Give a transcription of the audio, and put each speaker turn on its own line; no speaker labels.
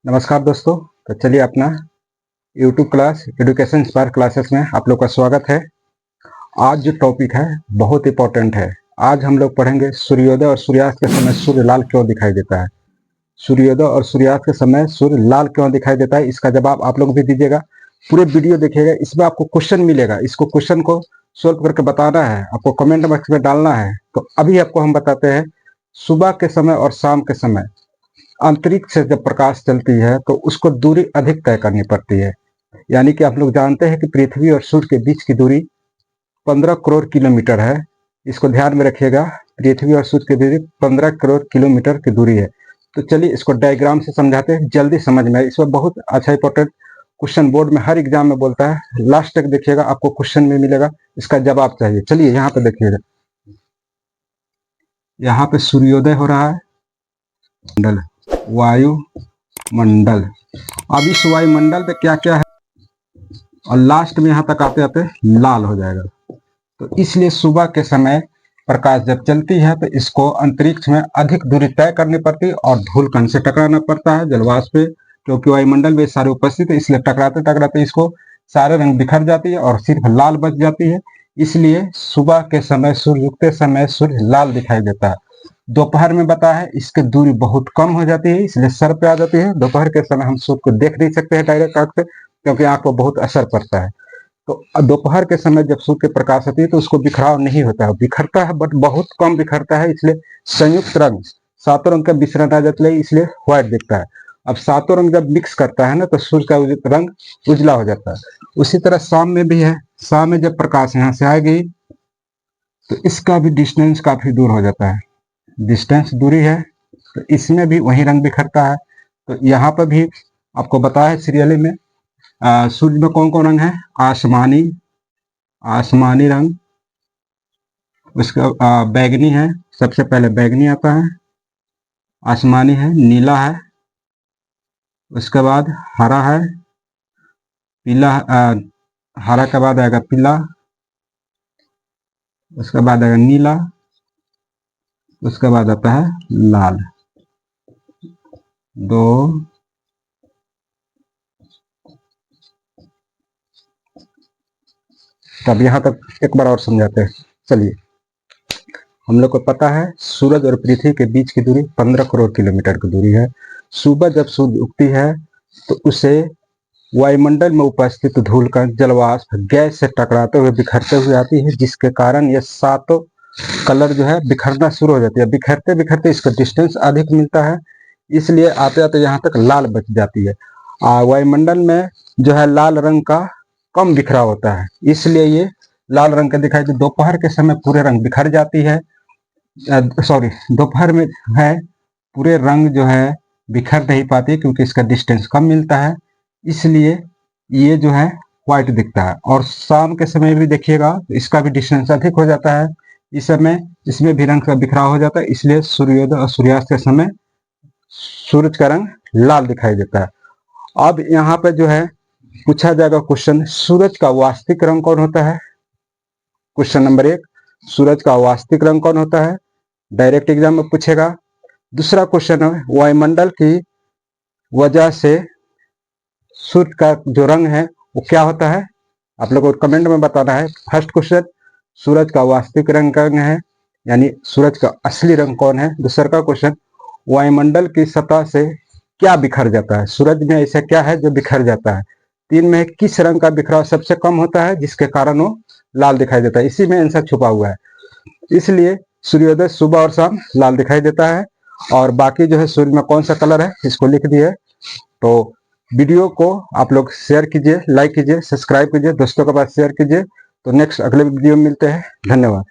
नमस्कार दोस्तों। तो चलिए अपना YouTube class education spark classes में आप लोग का स्वागत है। आज जो टॉपिक है बहुत इंपॉर्टेंट है। आज हम लोग पढ़ेंगे सूर्योदय और सूर्यास्त के समय सूर्य लाल क्यों दिखाई देता है। सूर्योदय और सूर्यास्त के समय सूर्य लाल क्यों दिखाई देता है, इसका जवाब आप लोग भी दीजिएगा। पूरे वीडियो देखिएगा, इसमें आपको क्वेश्चन मिलेगा। इसको क्वेश्चन को सोल्व करके बताना है, आपको कमेंट बॉक्स में डालना है। तो अभी आपको हम बताते हैं, सुबह के समय और शाम के समय अंतरिक्ष से जब प्रकाश चलती है तो उसको दूरी अधिक तय करनी पड़ती है। यानी कि आप लोग जानते हैं कि पृथ्वी और सूर्य के बीच की दूरी 15 करोड़ किलोमीटर है। इसको ध्यान में रखिएगा, पृथ्वी और सूर्य की दूरी 15 करोड़ किलोमीटर की दूरी है। तो चलिए इसको डायग्राम से समझाते हैं, जल्दी समझ में आए। इसमें बहुत अच्छा इंपॉर्टेंट क्वेश्चन बोर्ड में हर एग्जाम में बोलता है, लास्ट तक देखिएगा, आपको क्वेश्चन में मिलेगा, इसका जवाब चाहिए। चलिए यहाँ पे देखिएगा, यहाँ पे सूर्योदय हो रहा है, मंडल वायुमंडल। अब इस वायुमंडल पे क्या क्या है और लास्ट में यहाँ तक आते आते लाल हो जाएगा। तो इसलिए सुबह के समय प्रकाश जब चलती है तो इसको अंतरिक्ष में अधिक दूरी तय करनी पड़ती है और धूलकण से टकराना पड़ता है, जलवाष्प पे, क्योंकि वायुमंडल में सारे उपस्थित है। इसलिए टकराते टकराते इसको सारे रंग बिखर जाती है और सिर्फ लाल बच जाती है। इसलिए सुबह के समय सूर्य उगते समय सूर्य लाल दिखाई देता है। दोपहर में बता है इसकी दूरी बहुत कम हो जाती है, इसलिए सर पे आ जाती है। दोपहर के समय हम सूर्य को देख नहीं सकते हैं डायरेक्ट आंख से, क्योंकि आंख पर बहुत असर पड़ता है। तो दोपहर के समय जब सूर्य के प्रकाश होती है तो उसको बिखराव नहीं होता है, बिखरता है बट बहुत कम बिखरता है। इसलिए संयुक्त रंग सातों रंग का मिश्रण आ जाता है, इसलिए व्हाइट दिखता है। अब सातों रंग जब मिक्स करता है ना तो सूर्य का रंग उजला हो जाता है। उसी तरह शाम में भी है, शाम में जब प्रकाश यहाँ से आएगी तो इसका भी डिस्टेंस काफी दूर हो जाता है, डिस्टेंस दूरी है, तो इसमें भी वही रंग बिखरता है। तो यहाँ पर भी आपको बताया है सीरियली में, सूर्य में कौन कौन रंग है, आसमानी, आसमानी रंग, उसका बैगनी है, सबसे पहले बैगनी आता है, आसमानी है, नीला है, उसके बाद हरा है, पीला, हरा के बाद आएगा पीला, उसके बाद आएगा नीला, उसके बाद आता है लाल। दो, तब यहाँ तक एक बार और समझाते हैं। चलिए, हम लोग को पता है सूरज और पृथ्वी के बीच की दूरी 15 करोड़ किलोमीटर की दूरी है। सुबह जब सूर्य उगती है तो उसे वायुमंडल में उपस्थित धूलकण, जलवाष्प, गैस से टकराते हुए बिखरते हुए आती है, जिसके कारण ये सातों कलर जो है बिखरना शुरू हो जाती है। बिखरते बिखरते इसका डिस्टेंस अधिक मिलता है, इसलिए आते आते यहाँ तक लाल बच जाती है। वायुमंडल में जो है लाल रंग का कम बिखराव होता है, इसलिए ये लाल रंग का दिखाई दे। दोपहर के समय पूरे रंग बिखर जाती है, सॉरी, दोपहर में है पूरे रंग जो है बिखर नहीं पाती, क्योंकि इसका डिस्टेंस कम मिलता है, इसलिए ये जो है व्हाइट दिखता है। और शाम के समय भी देखिएगा तो इसका भी डिस्टेंस अधिक हो जाता है, इस समय इसमें भी रंग का बिखराव हो जाता है, इसलिए सूर्योदय और सूर्यास्त के समय सूरज का रंग लाल दिखाई देता है। अब यहाँ पे जो है पूछा जाएगा क्वेश्चन, सूरज का वास्तविक रंग कौन होता है। क्वेश्चन नंबर 1, सूरज का वास्तविक रंग कौन होता है, डायरेक्ट एग्जाम में पूछेगा। दूसरा क्वेश्चन है, वायुमंडल की वजह से सूर्य का जो रंग है वो क्या होता है, आप लोगों को कमेंट में बताना है। फर्स्ट क्वेश्चन, सूरज का वास्तविक रंग कौन है, यानी सूरज का असली रंग कौन है। दूसरा का क्वेश्चन, वायुमंडल की सतह से क्या बिखर जाता है, सूरज में ऐसा क्या है जो बिखर जाता है। 3 में किस रंग का बिखराव सबसे कम होता है जिसके कारण वो लाल दिखाई देता है। इसी में आंसर छुपा हुआ है, इसलिए सूर्योदय सुबह और शाम लाल दिखाई देता है। और बाकी जो है सूर्य में कौन सा कलर है इसको लिख दिए। तो वीडियो को आप लोग शेयर कीजिए, लाइक कीजिए, सब्सक्राइब कीजिए, दोस्तों के पास शेयर कीजिए। तो नेक्स्ट अगले वीडियो में मिलते हैं, धन्यवाद।